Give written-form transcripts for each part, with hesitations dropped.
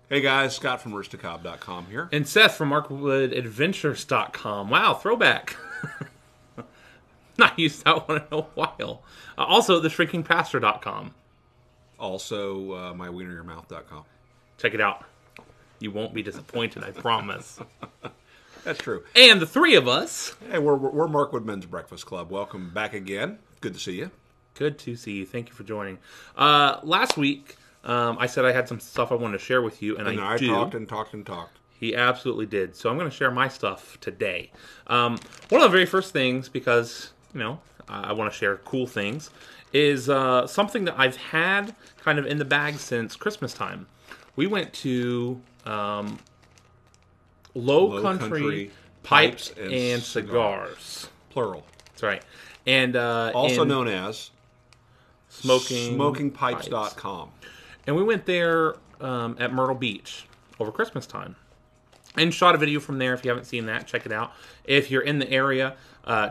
Hey guys, Scott from Roostacab.com here. And Seth from MarkwoodAdventures.com. Wow, throwback. Not used that one in a while. Also, TheShrinkingPastor.com. Also, MyWienerYourMouth.com. Check it out. You won't be disappointed, I promise. That's true. And the three of us. Hey, we're Markwood Men's Breakfast Club. Welcome back again. Good to see you. Good to see you. Thank you for joining. Last week, I said I had some stuff I wanted to share with you, and I do. talked and talked and talked. He absolutely did. So I'm going to share my stuff today. One of the very first things, because, I want to share cool things, is something that I've had kind of in the bag since Christmas time. We went to Low Country Pipes and Cigars. Plural. That's right. And also known as SmokingPipes. SmokingPipes.com. And we went there at Myrtle Beach over Christmas time. And shot a video from there. If you haven't seen that, check it out. If you're in the area,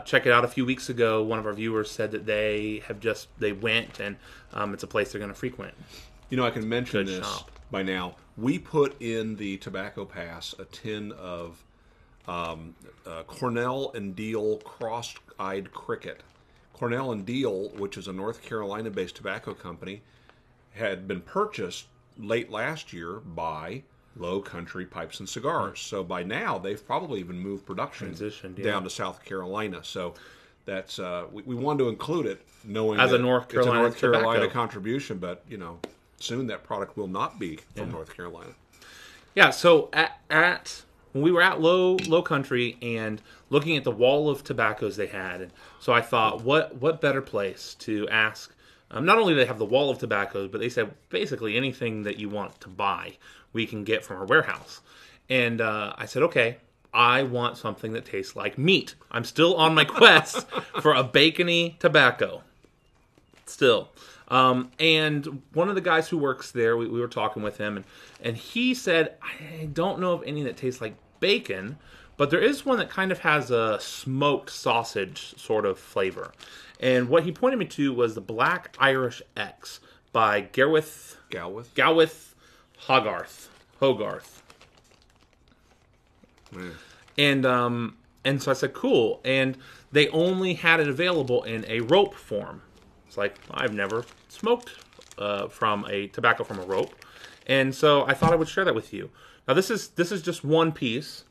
check it out. A few weeks ago, one of our viewers said that they went, and it's a place they're going to frequent. I can mention Good this shop. by now. We put in the Tobacco Pass a tin of Cornell and Diehl cross-eyed cricket. Cornell and Diehl, which is a North Carolina-based tobacco company, had been purchased late last year by Low Country Pipes and Cigars. So by now, they've probably even moved production down to South Carolina. So that's we wanted to include it, knowing as that a North Carolina, it's a North Carolina tobacco contribution, but soon that product will not be from North Carolina. Yeah, so when we were at Low Country and looking at the wall of tobaccos they had, and so I thought, what better place to ask? Not only do they have the wall of tobaccos, but they said basically anything that you want to buy, we can get from our warehouse. And I said, okay, I want something that tastes like meat. I'm still on my quest for a bacony tobacco. Still. And one of the guys who works there, we were talking with him, and he said, I don't know of any that tastes like bacon, but there is one that kind of has a smoked sausage sort of flavor. And what he pointed me to was the Black Irish X by Gawith Hoggarth. Man. And so I said, cool. And they only had it available in a rope form. It's like, I've never smoked from a tobacco from a rope. And so I thought I would share that with you. Now this is just one piece.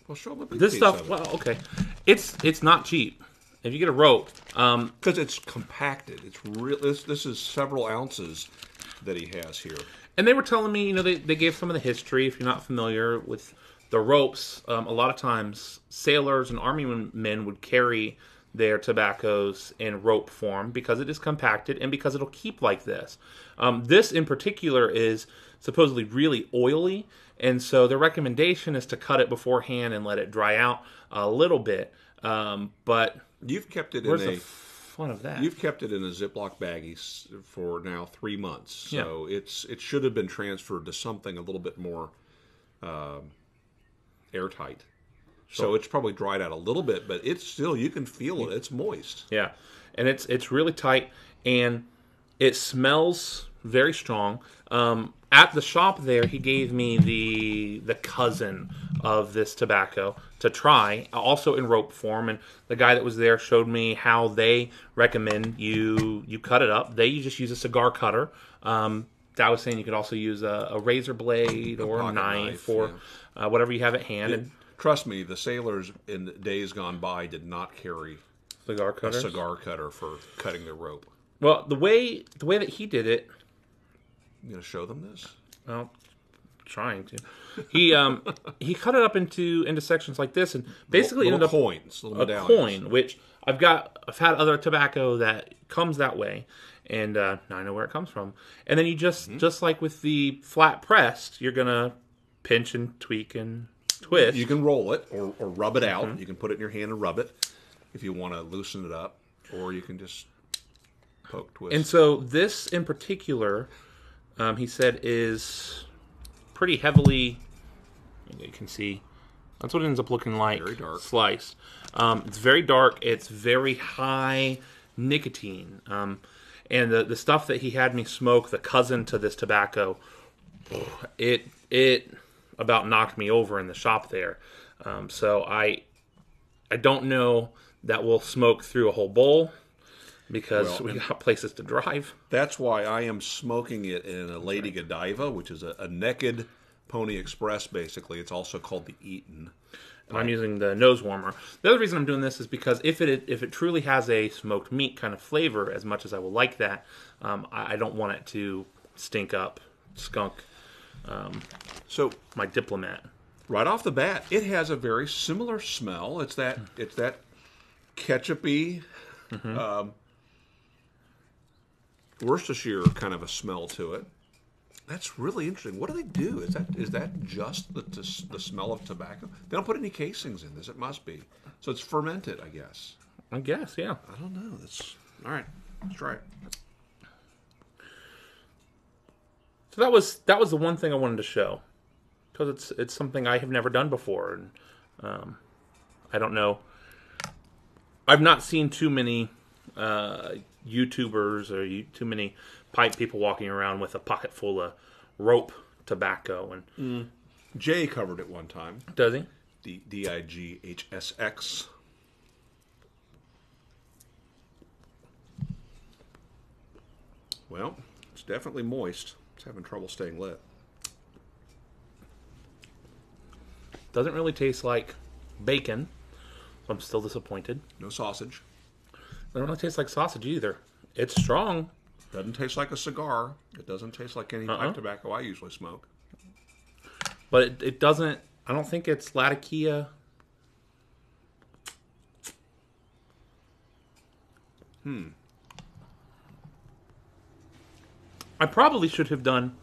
Well, show them a big This piece stuff, of it. well, okay. It's not cheap. If you get a rope, Because it's compacted. It's real. This is several ounces that he has here. and they were telling me, they gave some of the history. If you're not familiar with the ropes, a lot of times sailors and army men would carry their tobaccos in rope form because it is compacted and because it'll keep like this. This in particular is supposedly really oily, and so the recommendation is to cut it beforehand and let it dry out a little bit. But You've kept it where's in the a fun of that? You've kept it in a Ziploc baggie for now 3 months, so it should have been transferred to something a little bit more airtight. So it's probably dried out a little bit, but it's still, you can feel it. It's moist. Yeah, and it's really tight, and it smells very strong. At the shop there, he gave me the cousin of this tobacco to try, also in rope form. And the guy that was there showed me how they recommend you cut it up. They just use a cigar cutter. I was saying you could also use a razor blade or a knife or whatever you have at hand. Trust me, the sailors in the days gone by did not carry Cigar a cutters? cigar cutter for cutting their rope. Well, the way that he did it, You gonna show them this? well, trying to. He cut it up into sections like this, and basically little ended up coins, little a medallions. coin, which I've had other tobacco that comes that way, and now I know where it comes from. And then you just like with the flat pressed, you're gonna pinch and tweak and twist. You can roll it or rub it out. You can put it in your hand and rub it if you want to loosen it up, or you can just poke, twist. And so this in particular, he said, is pretty heavily, you can see, that's what it ends up looking like. Very dark. Slice. It's very dark. It's very high nicotine. And the stuff that he had me smoke, the cousin to this tobacco, it about knocked me over in the shop there. So I don't know that we'll smoke through a whole bowl because we got places to drive. That's why I am smoking it in a Lady Godiva, which is a naked Pony Express, basically. It's also called the Eaton. And I'm using the nose warmer. The other reason I'm doing this is because if it truly has a smoked meat kind of flavor, as much as I will like that, I don't want it to skunk so my Diplomat. Right off the bat, it has a very similar smell. It's that ketchup-y, Worcestershire kind of a smell to it. That's really interesting. What do they do? Is that just the smell of tobacco? They don't put any casings in this. It must be. So it's fermented, I guess. I guess, yeah. I don't know. That's all right. Let's try it. So that was the one thing I wanted to show, because it's something I have never done before, and I don't know. I've not seen too many YouTubers or too many pipe people walking around with a pocket full of rope tobacco. And Jay covered it one time. Does he? DIGHSX. Well, it's definitely moist. It's having trouble staying lit. Doesn't really taste like bacon, so I'm still disappointed. No sausage. Doesn't really taste like sausage either. It's strong. Doesn't taste like a cigar. It doesn't taste like any pipe tobacco I usually smoke. But it doesn't... I don't think it's Latakia. I probably should have done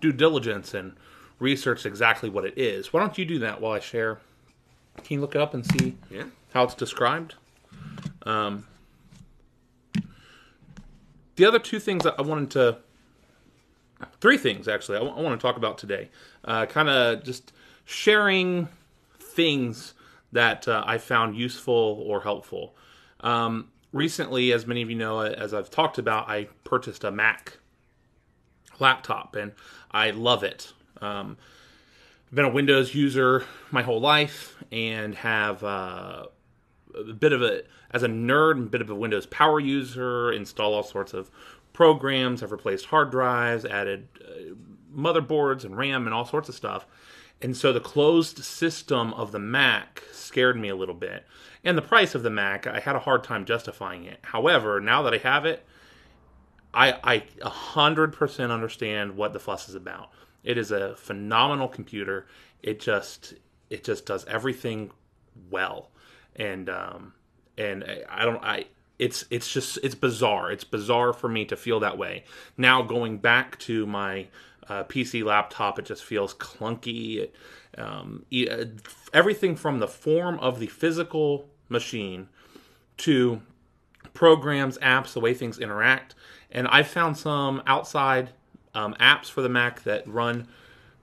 due diligence and researched exactly what it is. Why don't you do that while I share? Can you look it up and see how it's described? The other two things I wanted to... Three things, actually, I want to talk about today. Kind of just sharing things that I found useful or helpful. Recently, as many of you know, as I've talked about, I purchased a Mac laptop, and I love it. I've been a Windows user my whole life, and have a bit of as a nerd, a bit of a Windows power user, install all sorts of programs. I've replaced hard drives, added motherboards and RAM and all sorts of stuff. And so the closed system of the Mac scared me a little bit. And the price of the Mac, I had a hard time justifying it. However, now that I have it, I 100% understand what the fuss is about. It is a phenomenal computer. It just does everything well. And it's bizarre. It's bizarre for me to feel that way. Now going back to my PC laptop, it just feels clunky. Everything from the form of the physical machine to programs, apps, the way things interact. And I found some outside apps for the Mac that run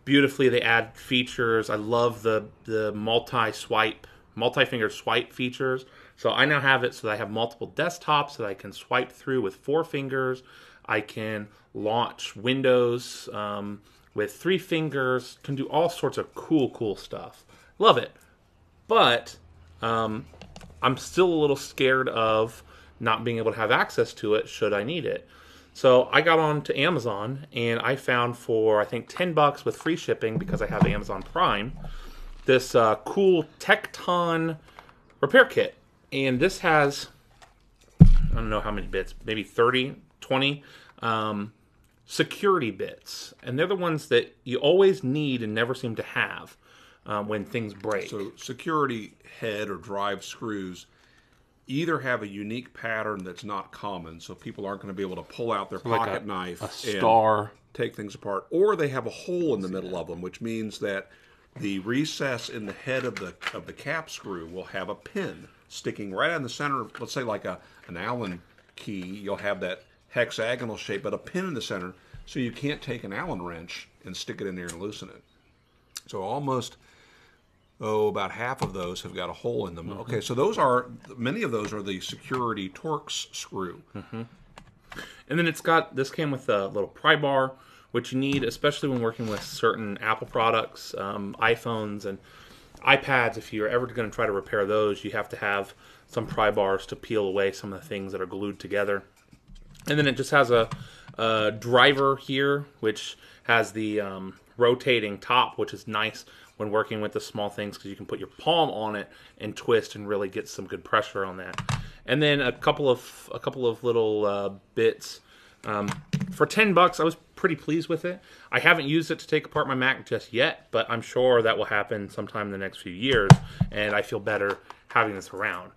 beautifully. They add features. I love the multi-finger swipe features. So I now have it so that I have multiple desktops that I can swipe through with 4 fingers. I can launch Windows with 3 fingers. Can do all sorts of cool stuff. Love it. But I'm still a little scared of not being able to have access to it should I need it. So I got on to Amazon, and I found for, I think, $10 with free shipping, because I have Amazon Prime, this cool Tekton repair kit. And this has, I don't know how many bits, maybe 30, 20 security bits. And they're the ones that you always need and never seem to have when things break. So security head or drive screws either have a unique pattern that's not common, so people aren't going to be able to pull out their pocket knife and take things apart, or they have a hole in the middle of them, which means that the recess in the head of the cap screw will have a pin sticking right in the center. Let's say like an Allen key, you'll have that hexagonal shape, but a pin in the center, so you can't take an Allen wrench and stick it in there and loosen it. So almost, about half of those have got a hole in them. Mm-hmm. Okay, so many of those are the security Torx screw. Mm-hmm. And then this came with a little pry bar, which you need, especially when working with certain Apple products, iPhones, and iPads. If you're ever going to try to repair those, you have to have some pry bars to peel away some of the things that are glued together. And then it just has a driver here, which has the rotating top, which is nice when working with the small things because you can put your palm on it and twist and really get some good pressure on that. And then a couple of little bits. For $10, I was pretty pleased with it. I haven't used it to take apart my Mac just yet, but I'm sure that will happen sometime in the next few years, and I feel better having this around.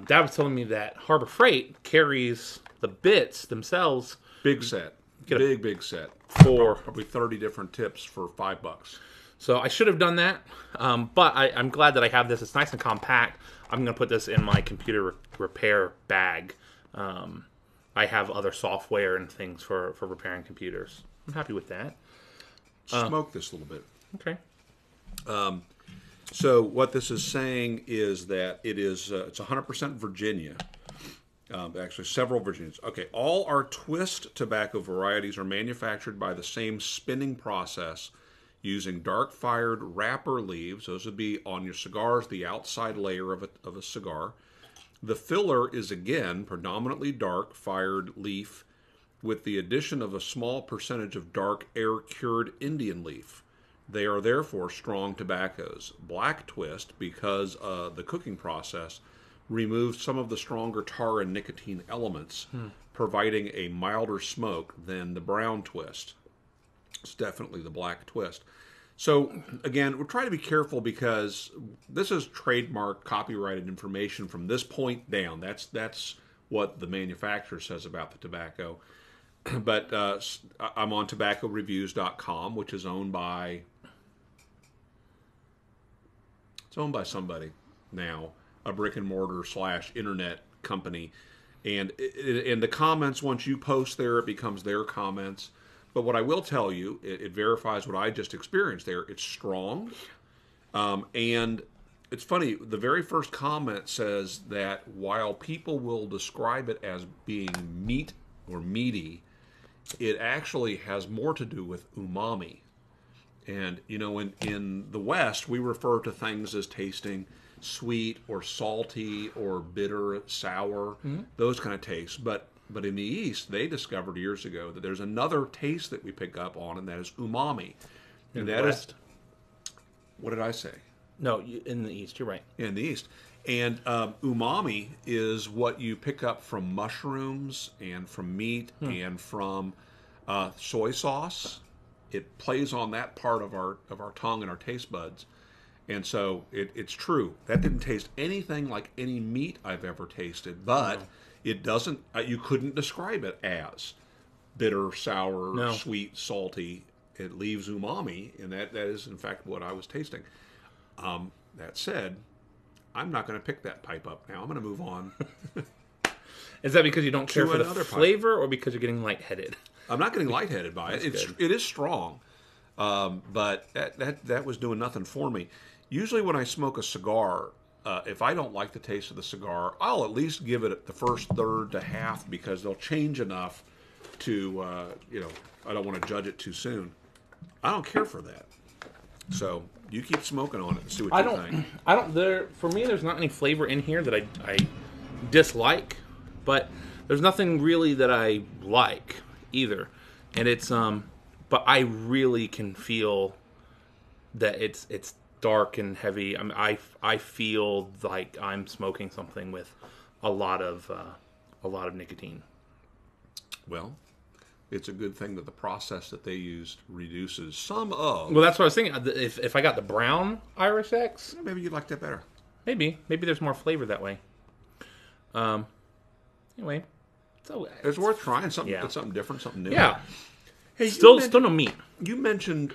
Dad was telling me that Harbor Freight carries the bits themselves. Big set. Big set. For probably 30 different tips for $5. So I should have done that, but I'm glad that I have this. It's nice and compact. I'm going to put this in my computer repair bag. I have other software and things for repairing computers. I'm happy with that. Smoke this a little bit. Okay. So what this is saying is that it's 100% Virginia. Actually, several Virginias. Okay, all our twist tobacco varieties are manufactured by the same spinning process using dark-fired wrapper leaves. Those would be on your cigars, the outside layer of a cigar. The filler is, again, predominantly dark-fired leaf with the addition of a small percentage of dark air-cured Indian leaf. They are therefore strong tobaccos. Black twist, because the cooking process removes some of the stronger tar and nicotine elements, providing a milder smoke than the brown twist. It's definitely the black twist. So, again, we're trying to be careful because this is trademark copyrighted information from this point down. That's what the manufacturer says about the tobacco. But I'm on tobaccoreviews.com, which is owned by somebody now, a brick and mortar / internet company. And in the comments, once you post there, it becomes their comments. But what I will tell you, it verifies what I just experienced there. It's strong. And it's funny, the very first comment says that while people will describe it as being meat or meaty, it actually has more to do with umami. And, you know, in the West, we refer to things as tasting sweet or salty or bitter, sour, those kind of tastes. But in the East, they discovered years ago that there's another taste that we pick up on, and that is umami. In the West? What did I say? No, in the East, you're right. In the East. And umami is what you pick up from mushrooms and from meat and from soy sauce. It plays on that part of our tongue and our taste buds. And so it's true. That didn't taste anything like any meat I've ever tasted, but it doesn't, you couldn't describe it as bitter, sour, sweet, salty. It leaves umami, and that is, in fact, what I was tasting. That said, I'm not going to pick that pipe up now. I'm going to move on. Is that because you don't care for the flavor or because you're getting lightheaded? I'm not getting lightheaded by it. It is strong, but that was doing nothing for me. Usually when I smoke a cigar, if I don't like the taste of the cigar, I'll at least give it the first third to half because they'll change enough to, I don't want to judge it too soon. I don't care for that. So you keep smoking on it and see what you think. For me, there's not any flavor in here that I dislike, but there's nothing really that I like either. And it's, but I really can feel that it's dark and heavy. I feel like I'm smoking something with a lot of nicotine. Well, it's a good thing that the process that they used reduces some of. Well, that's what I was thinking. If I got the brown Irish X, maybe you'd like that better. Maybe there's more flavor that way. Anyway, so it's worth trying something. Yeah. Something different, something new. Yeah. Hey, still no meat. You mentioned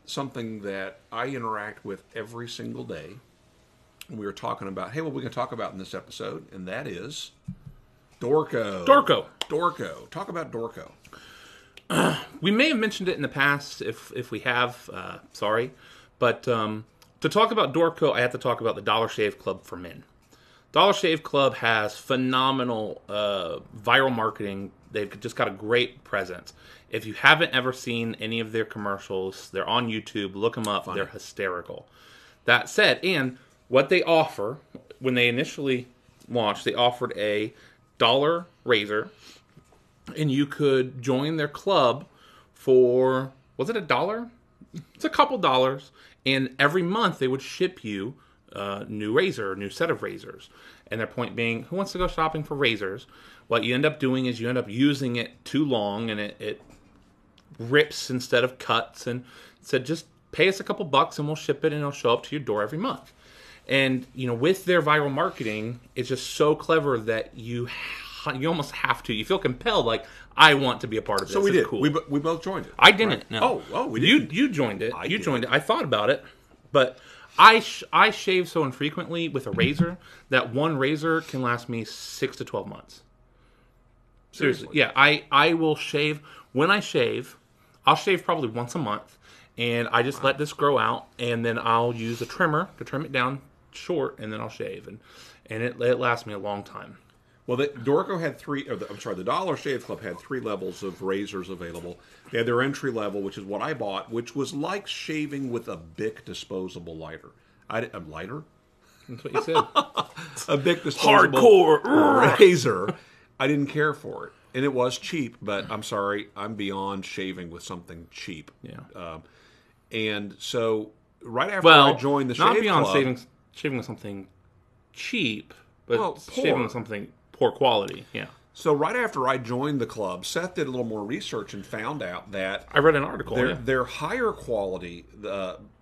something that I interact with every single day. We were talking about, hey, what we can talk about in this episode, and that is Dorco. Dorco. Talk about Dorco. We may have mentioned it in the past. If we have, sorry. But to talk about Dorco, I have to talk about the Dollar Shave Club for Men. Dollar Shave Club has phenomenal viral marketing. They've just got a great presence. If you haven't ever seen any of their commercials, they're on YouTube. Look them up. They're hysterical. That said, and what they offer, when they initially launched, they offered a $1 razor, and you could join their club for, was it $1? It's a couple dollars, and every month they would ship you a new razor, a new set of razors. And their point being, who wants to go shopping for razors? What you end up doing is you end up using it too long, and it rips instead of cuts, and said, just pay us a couple bucks and we'll ship it, and it'll show up to your door every month. And, with their viral marketing, it's just so clever that you almost have to. You feel compelled, like, I want to be a part of this. So we did. Cool. We both joined it. I didn't. Right? No. Oh, we did. You joined it. I joined it. I thought about it, but I shave so infrequently with a razor that one razor can last me 6 to 12 months. Seriously. Yeah, I will shave. When I shave, I'll shave probably once a month, and I just let this grow out, and then I'll use a trimmer to trim it down short, and then I'll shave, and it lasts me a long time. Well, Dorco had the Dollar Shave Club had 3 levels of razors available. They had their entry level, which is what I bought, which was like shaving with a Bic disposable lighter. A lighter? That's what you said. A Bic disposable hardcore razor. I didn't care for it. And it was cheap, but I'm sorry, I'm beyond shaving with something cheap. Yeah. And so, right after I joined the Shave Club... Not beyond shaving with something cheap, but shaving with something poor quality. Yeah. So, right after I joined the club, Seth did a little more research and found out that... I read an article, their higher quality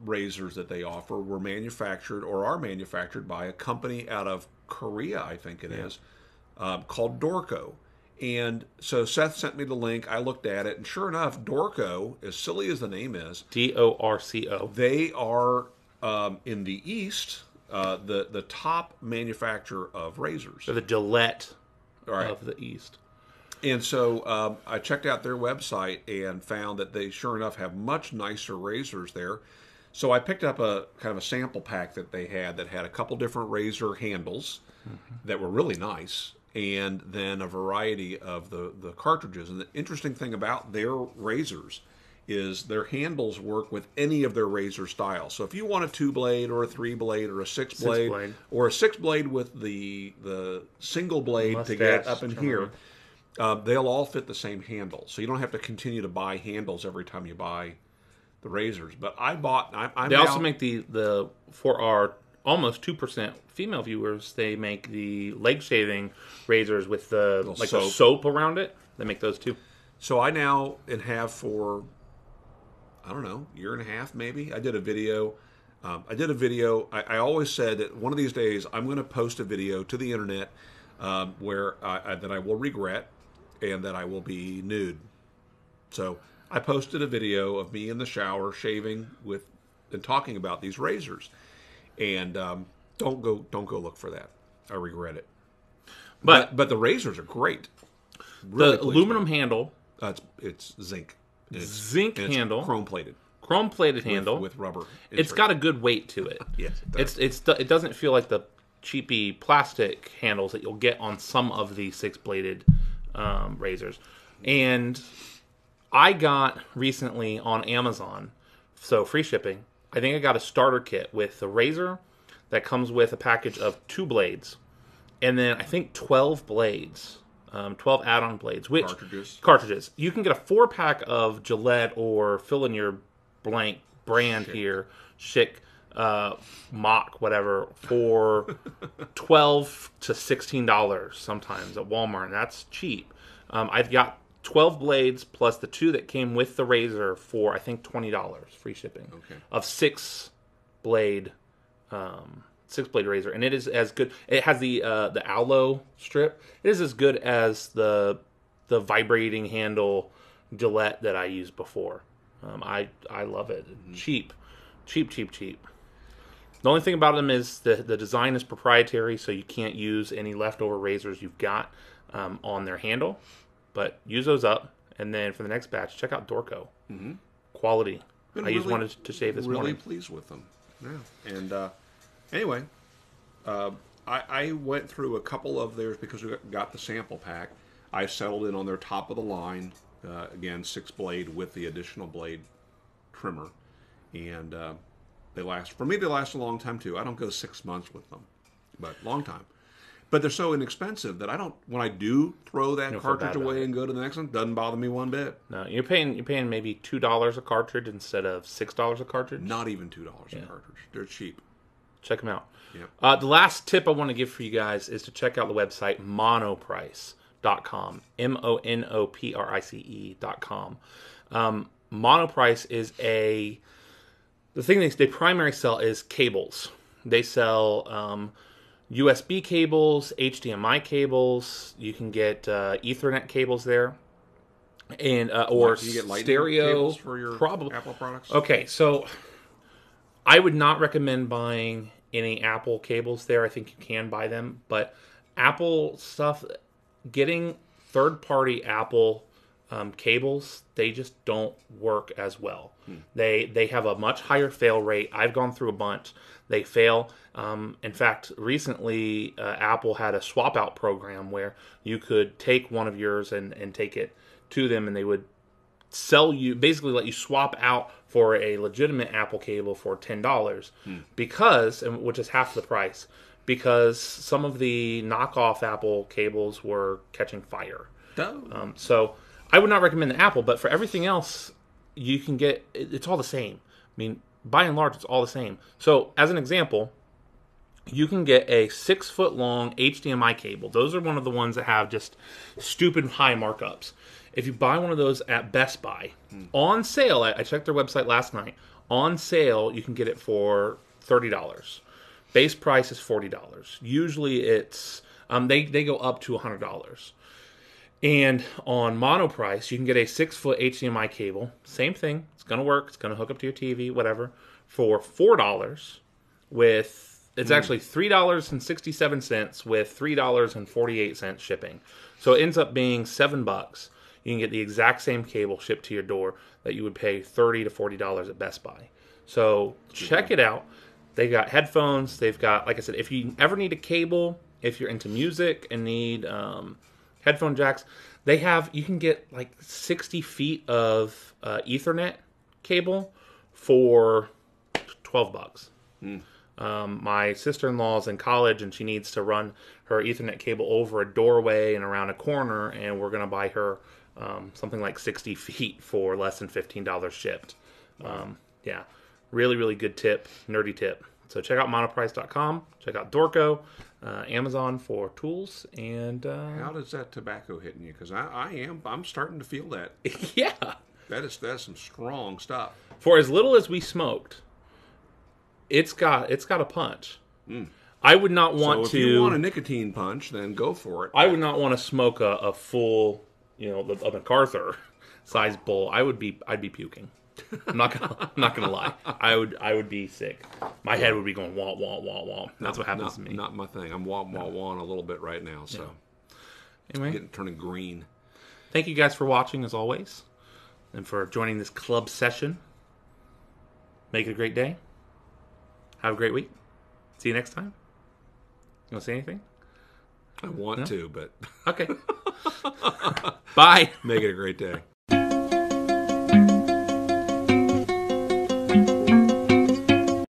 razors that they offer were manufactured or are manufactured by a company out of Korea, I think it is, called Dorco. And so Seth sent me the link. I looked at it, and sure enough, Dorco, as silly as the name is, Dorco, they are in the East the top manufacturer of razors. They're the Gillette of the East. And so I checked out their website and found that they sure enough have much nicer razors there. So I picked up a kind of a sample pack that they had that had a couple different razor handles that were really nice, and then a variety of the cartridges. And the interesting thing about their razors is their handles work with any of their razor styles. So if you want a 2-blade or a 3-blade or a 6-blade or a 6-blade with the single blade to get up in here, they'll all fit the same handle. So you don't have to continue to buy handles every time you buy the razors. But I bought... They also make the for our almost 2% female viewers, they make the leg shaving razors with the soap around it. They make those too. So I now have for, I don't know, year and a half maybe. I did a video. I always said that one of these days I'm going to post a video to the internet where that I will regret and that I will be nude. So I posted a video of me in the shower shaving with and talking about these razors. And don't go look for that. I regret it. But the razors are great. Really the aluminum handle. It's zinc. Zinc handle. Chrome plated. Chrome plated handle with rubber. It's got a good weight to it. Yes, it does. It doesn't feel like the cheapy plastic handles that you'll get on some of the 6-bladed razors. And I got recently on Amazon, so free shipping. I think I got a starter kit with the razor that comes with a package of 2 blades, and then I think 12 blades, 12 add-on blades. Cartridges. You can get a 4-pack of Gillette or fill in your blank brand here, Schick, Mach, whatever, for $12 to $16 sometimes at Walmart, and that's cheap. I've got 12 blades plus the 2 that came with the razor for I think $20 free shipping of 6-blade razor, and it is as good. It has the aloe strip. It is as good as the vibrating handle Gillette that I used before. I love it. Cheap. The only thing about them is the design is proprietary, so you can't use any leftover razors you've got on their handle. But use those up, and then for the next batch, check out Dorco. Quality. I just wanted to shave this morning. Really pleased with them. Yeah. And anyway, I went through a couple of theirs because we got the sample pack. I settled in on their top of the line, again 6-blade with the additional blade trimmer, and they last. For me, they last a long time too. I don't go 6 months with them, but long time. But they're so inexpensive that I don't. When I do throw that cartridge away and go to the next one, doesn't bother me one bit. No, you're paying maybe $2 a cartridge instead of $6 a cartridge. Not even $2 a cartridge. They're cheap. Check them out. Yep. The last tip I want to give for you guys is to check out the website Monoprice.com. Monoprice.com. Monoprice is the thing they primarily sell is cables. They sell USB cables, HDMI cables. You can get Ethernet cables there, and or you get stereo cables for your Apple products. Okay, so I would not recommend buying any Apple cables there. I think you can buy them, but Apple stuff, getting third-party Apple cables, they just don't work as well. They have a much higher fail rate. I've gone through a bunch. They fail. In fact, recently Apple had a swap out program where you could take one of yours and take it to them, and they would sell you, basically let you swap out for a legitimate Apple cable for $10 because, which is half the price, because some of the knockoff Apple cables were catching fire. So I would not recommend the Apple, but for everything else, you can get, it's all the same. I mean, by and large, it's all the same. So, as an example, you can get a 6-foot-long HDMI cable. Those are one of the ones that have just stupid high markups. If you buy one of those at Best Buy, on sale, I checked their website last night, on sale, you can get it for $30. Base price is $40. Usually it's, they go up to $100. And on Monoprice, you can get a 6-foot HDMI cable. Same thing. It's going to work. It's going to hook up to your TV, whatever, for $4 with, it's actually $3.67 with $3.48 shipping. So it ends up being $7. You can get the exact same cable shipped to your door that you would pay $30 to $40 at Best Buy. So check it out. They've got headphones. They've got, like I said, if you ever need a cable, if you're into music and need headphone jacks, you can get like 60 feet of Ethernet cable for $12. My sister-in-law's in college, and she needs to run her Ethernet cable over a doorway and around a corner, and we're going to buy her something like 60 feet for less than $15 shipped. Yeah, really, really good tip, nerdy tip. So check out monoprice.com, check out Dorco, Amazon for tools, and... How does that tobacco hitting you? Because I'm starting to feel that. Yeah. That's some strong stuff. For as little as we smoked, it's got a punch. I would not want so if you want a nicotine punch, then go for it. I would not want to smoke a full, a MacArthur size bowl. I'd be puking. I'm not gonna lie. I would be sick. My head would be going wah wah wah wah. That's what happens to me. Not my thing. I'm wah wah wah a little bit right now. So anyway, turning green. Thank you guys for watching as always, and for joining this club session. Make it a great day. Have a great week. See you next time. You want to say anything? I want to, but okay. Bye. Make it a great day.